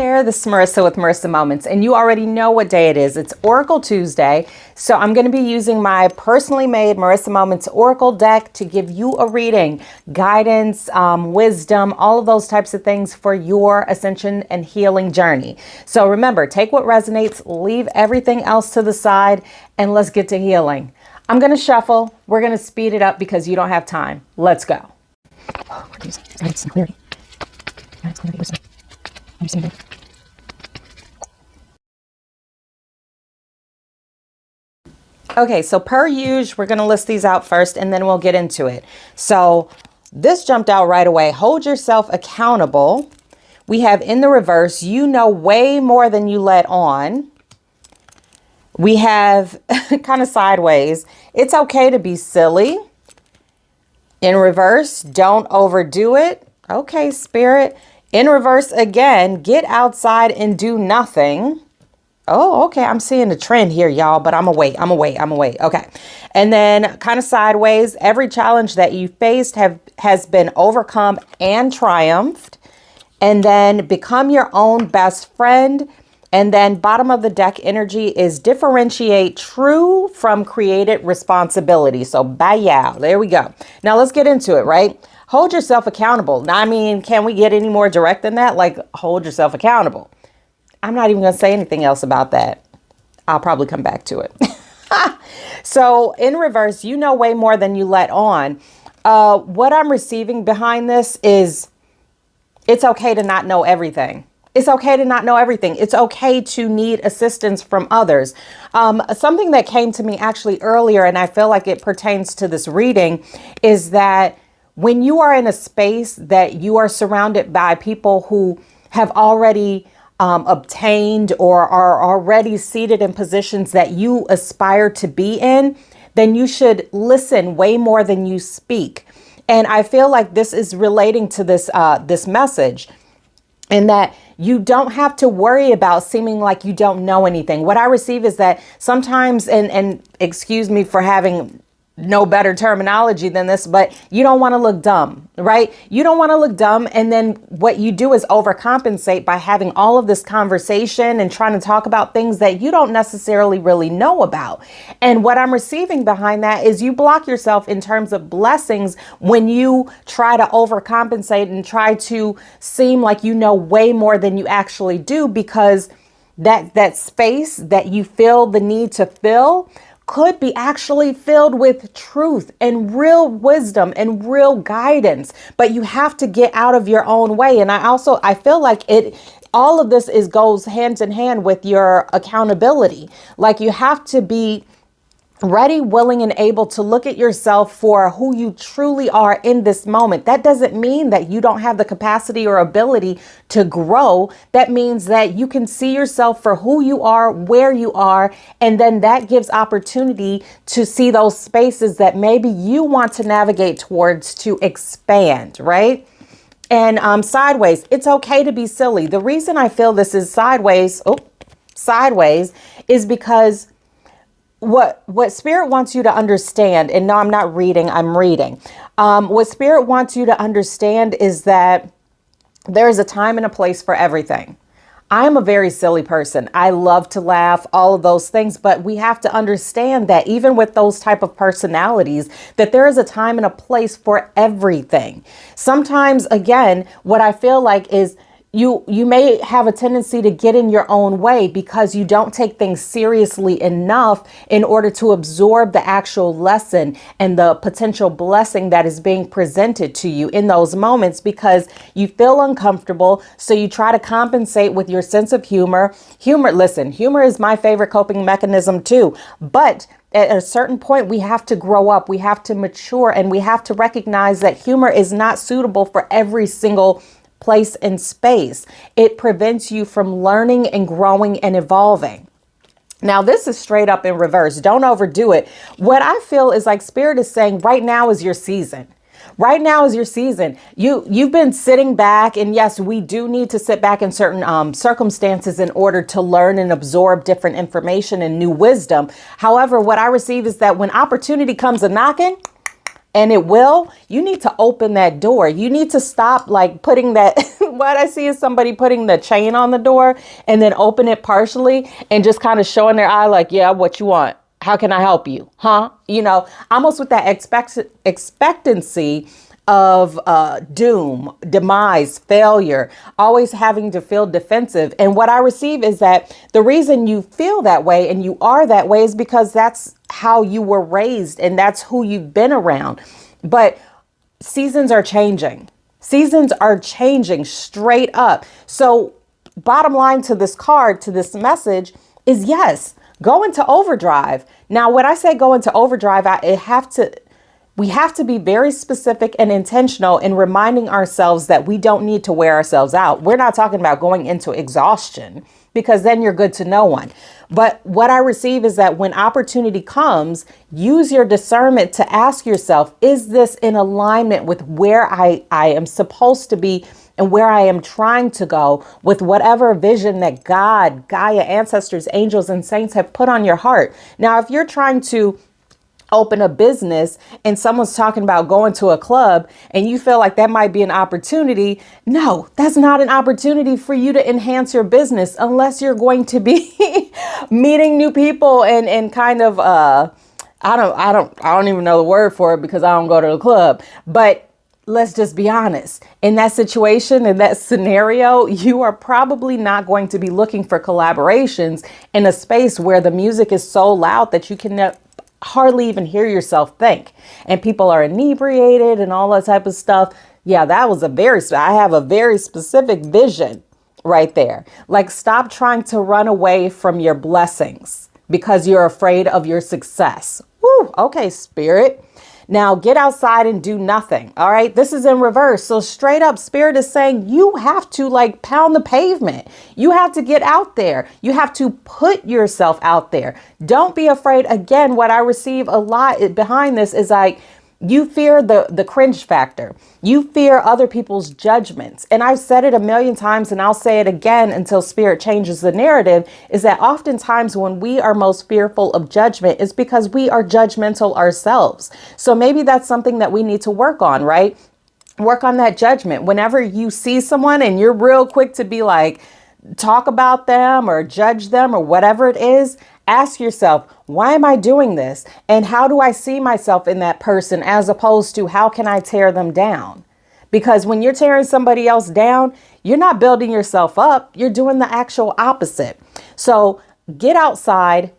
there, this is Marissa with Marissa Moments, and you already know what day it is. It's Oracle Tuesday, so I'm going to be using my personally made Marissa Moments Oracle deck to give you a reading, guidance, wisdom, all of those types of things for your ascension and healing journey. So remember, take what resonates, leave everything else to the side, and let's get to healing. I'm going to shuffle. We're going to speed it up because you don't have time. Let's go. Guidance and clarity. Guidance, clarity, wisdom. Understanding. Okay, so per usual, we're going to list these out first and then we'll get into it. So this jumped out right away. Hold yourself accountable. We have in the reverse, you know way more than you let on. We have kind of sideways. It's okay to be silly. In reverse, don't overdo it. Okay, Spirit. In reverse again, get outside and do nothing. Oh, okay. I'm seeing a trend here, y'all, but I'm away. Okay. And then kind of sideways, every challenge that you faced has been overcome and triumphed. And then become your own best friend. And then bottom of the deck energy is differentiate true from created responsibility. So bye. There we go. Now let's get into it, right? Hold yourself accountable. Now, I mean, can we get any more direct than that? Like, hold yourself accountable. I'm not even going to say anything else about that. I'll probably come back to it. So in reverse, you know way more than you let on. What I'm receiving behind this is it's okay to not know everything. It's okay to not know everything. It's okay to need assistance from others. Something that came to me actually earlier, and I feel like it pertains to this reading, is that when you are in a space that you are surrounded by people who have already obtained or are already seated in positions that you aspire to be in, then you should listen way more than you speak. And I feel like this is relating to this message, in that you don't have to worry about seeming like you don't know anything. What I receive is that sometimes, and excuse me for having no better terminology than this, but you don't want to look dumb, right? You don't want to look dumb. And then what you do is overcompensate by having all of this conversation and trying to talk about things that you don't necessarily really know about. And what I'm receiving behind that is you block yourself in terms of blessings when you try to overcompensate and try to seem like you know way more than you actually do, because that space that you feel the need to fill could be actually filled with truth and real wisdom and real guidance, but you have to get out of your own way. And I feel like all of this goes hand in hand with your accountability. Like, you have to be ready, willing, and able to look at yourself for who you truly are in this moment. That doesn't mean that you don't have the capacity or ability to grow. That means that you can see yourself for who you are, where you are, and then that gives opportunity to see those spaces that maybe you want to navigate towards to expand, right? And sideways, it's okay to be silly. The reason I feel this is sideways is because what Spirit wants you to understand, and no, I'm not reading, I'm reading. What Spirit wants you to understand is that there is a time and a place for everything. I'm a very silly person. I love to laugh, all of those things, but we have to understand that even with those type of personalities, that there is a time and a place for everything. Sometimes, again, what I feel like is you may have a tendency to get in your own way because you don't take things seriously enough in order to absorb the actual lesson and the potential blessing that is being presented to you in those moments, because you feel uncomfortable. So you try to compensate with your sense of humor. Listen, humor is my favorite coping mechanism too. But at a certain point, we have to grow up, we have to mature, and we have to recognize that humor is not suitable for every single place and space. It prevents you from learning and growing and evolving. Now, this is straight up in reverse. Don't overdo it. What I feel is like Spirit is saying right now is your season. Right now is your season. You've been sitting back, and yes, we do need to sit back in certain circumstances in order to learn and absorb different information and new wisdom. However, what I receive is that when opportunity comes a knocking, And it will, you need to open that door. You need to stop like putting that, what I see is somebody putting the chain on the door and then open it partially and just kind of showing their eye like, yeah, what you want? How can I help you? Huh? You know, almost with that expectancy of doom, demise, failure, always having to feel defensive. And what I receive is that the reason you feel that way and you are that way is because that's how you were raised and that's who you've been around. But seasons are changing. Seasons are changing straight up. So bottom line to this card, to this message is yes, go into overdrive. Now, when I say go into overdrive, we have to be very specific and intentional in reminding ourselves that we don't need to wear ourselves out. We're not talking about going into exhaustion because then you're good to no one. But what I receive is that when opportunity comes, use your discernment to ask yourself, is this in alignment with where I am supposed to be and where I am trying to go with whatever vision that God, Gaia, ancestors, angels, and saints have put on your heart? Now, if you're trying to open a business and someone's talking about going to a club and you feel like that might be an opportunity, no, that's not an opportunity for you to enhance your business unless you're going to be meeting new people and kind of I don't even know the word for it because I don't go to the club. But let's just be honest. In that situation, in that scenario, you are probably not going to be looking for collaborations in a space where the music is so loud that you can hardly even hear yourself think, and people are inebriated and all that type of stuff. Yeah, that was I have a very specific vision right there. Like, stop trying to run away from your blessings because you're afraid of your success. Woo, okay, Spirit. Now get outside and do nothing. All right. This is in reverse. So straight up, Spirit is saying you have to like pound the pavement. You have to get out there. You have to put yourself out there. Don't be afraid. Again, what I receive a lot behind this is like, you fear the cringe factor. You fear other people's judgments. And I've said it a million times and I'll say it again until Spirit changes the narrative, is that oftentimes when we are most fearful of judgment is because we are judgmental ourselves. So maybe that's something that we need to work on, right? Work on that judgment. Whenever you see someone and you're real quick to be like, talk about them or judge them or whatever it is, ask yourself, why am I doing this? And how do I see myself in that person as opposed to how can I tear them down? Because when you're tearing somebody else down, you're not building yourself up. You're doing the actual opposite. So get outside,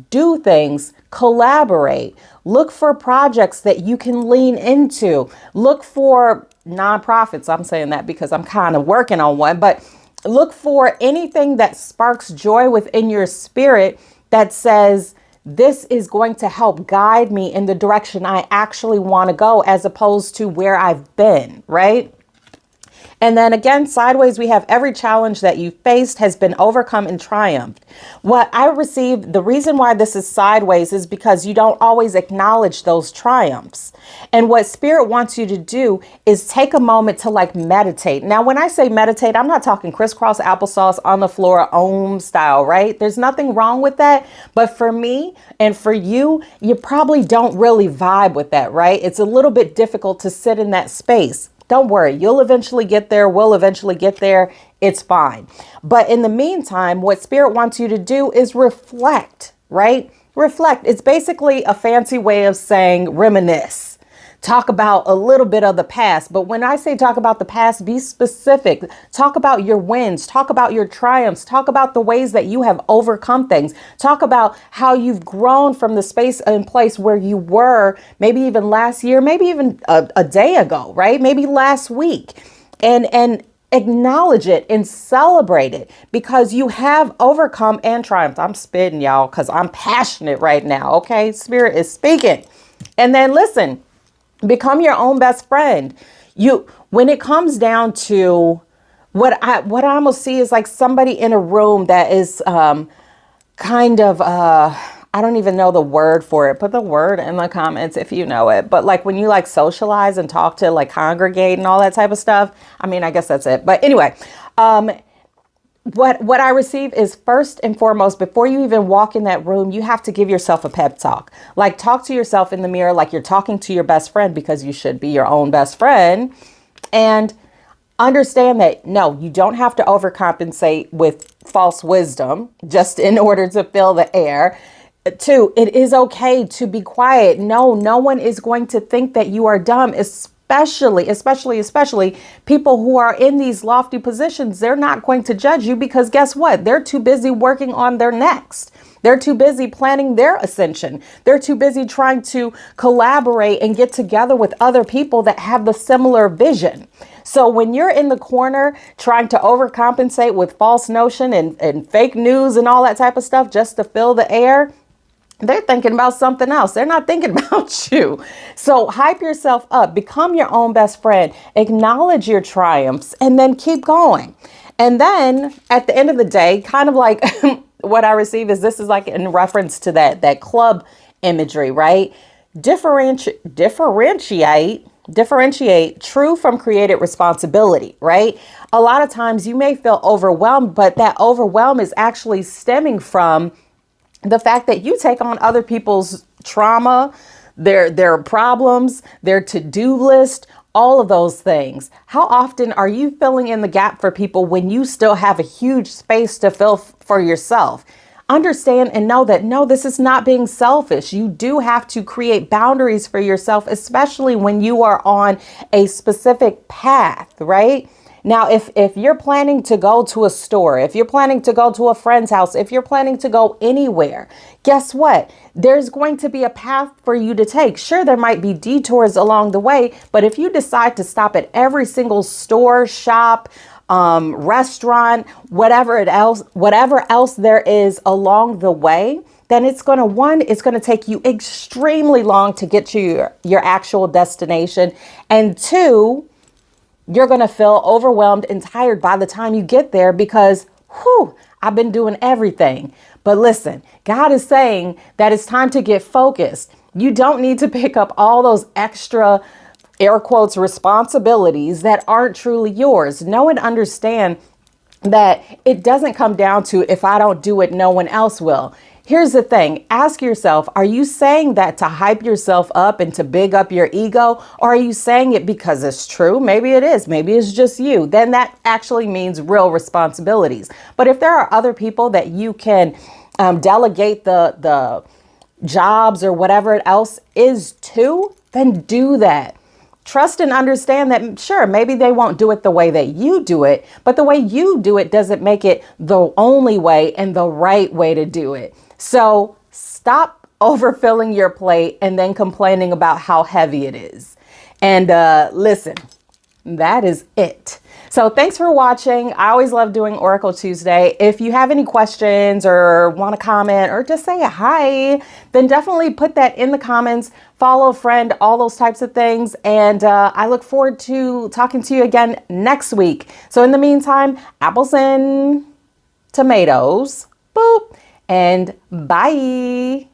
do things, collaborate, look for projects that you can lean into, look for nonprofits. I'm saying that because I'm kind of working on one, but look for anything that sparks joy within your spirit that says, this is going to help guide me in the direction I actually want to go as opposed to where I've been, right? And then again, sideways, we have every challenge that you faced has been overcome and triumphed. What I received, the reason why this is sideways is because you don't always acknowledge those triumphs. And what Spirit wants you to do is take a moment to like meditate. Now, when I say meditate, I'm not talking crisscross applesauce on the floor, Om style, right? There's nothing wrong with that. But for me and for you, you probably don't really vibe with that, right? It's a little bit difficult to sit in that space. Don't worry, you'll eventually get there. We'll eventually get there. It's fine. But in the meantime, what Spirit wants you to do is reflect, right? Reflect. It's basically a fancy way of saying reminisce. Talk about a little bit of the past. But when I say talk about the past, be specific. Talk about your wins. Talk about your triumphs. Talk about the ways that you have overcome things. Talk about how you've grown from the space and place where you were, maybe even last year, maybe even a day ago, right? Maybe last week. And acknowledge it and celebrate it because you have overcome and triumphed. I'm spitting, y'all, because I'm passionate right now. Okay. Spirit is speaking. And then listen. Become your own best friend. When it comes down to what I almost see is like somebody in a room that is kind of I don't even know the word for it. Put the word in the comments if you know it. But like when you like socialize and talk to like congregate and all that type of stuff. I mean, I guess that's it. But anyway, what I receive is, first and foremost, before you even walk in that room, you have to give yourself a pep talk. Like, talk to yourself in the mirror like you're talking to your best friend, because you should be your own best friend. And understand that, no, you don't have to overcompensate with false wisdom just in order to fill the air. Two, it is okay to be quiet. No one is going to think that you are dumb, especially people who are in these lofty positions. They're not going to judge you, because guess what? They're too busy working on their next. They're too busy planning their ascension. They're too busy trying to collaborate and get together with other people that have the similar vision. So when you're in the corner trying to overcompensate with false notion and fake news and all that type of stuff just to fill the air, they're thinking about something else. They're not thinking about you. So hype yourself up, become your own best friend, acknowledge your triumphs, and then keep going. And then at the end of the day, kind of like what I receive is, this is like in reference to that club imagery, right? Differentiate true from created responsibility, right? A lot of times you may feel overwhelmed, but that overwhelm is actually stemming from the fact that you take on other people's trauma, their problems, their to-do list, all of those things. How often are you filling in the gap for people when you still have a huge space to fill for yourself? Understand and know that, no, this is not being selfish. You do have to create boundaries for yourself, especially when you are on a specific path, right? Now, if you're planning to go to a store, if you're planning to go to a friend's house, if you're planning to go anywhere, guess what? There's going to be a path for you to take. Sure, there might be detours along the way, but if you decide to stop at every single store, shop, restaurant, whatever else there is along the way, then it's going to take you extremely long to get to your actual destination. And two, you're going to feel overwhelmed and tired by the time you get there, because, I've been doing everything. But listen, God is saying that it's time to get focused. You don't need to pick up all those extra, air quotes, responsibilities that aren't truly yours. Know and understand that it doesn't come down to, if I don't do it, no one else will. Here's the thing. Ask yourself, are you saying that to hype yourself up and to big up your ego? Or are you saying it because it's true? Maybe it is. Maybe it's just you. Then that actually means real responsibilities. But if there are other people that you can delegate the jobs or whatever else is to, then do that. Trust and understand that, sure, maybe they won't do it the way that you do it, but the way you do it doesn't make it the only way and the right way to do it. So stop overfilling your plate and then complaining about how heavy it is. And listen, that is it. So thanks for watching. I always love doing Oracle Tuesday. If you have any questions or want to comment or just say a hi, then definitely put that in the comments. Follow a friend, all those types of things. And I look forward to talking to you again next week. So in the meantime, apples and tomatoes. Boop. And bye.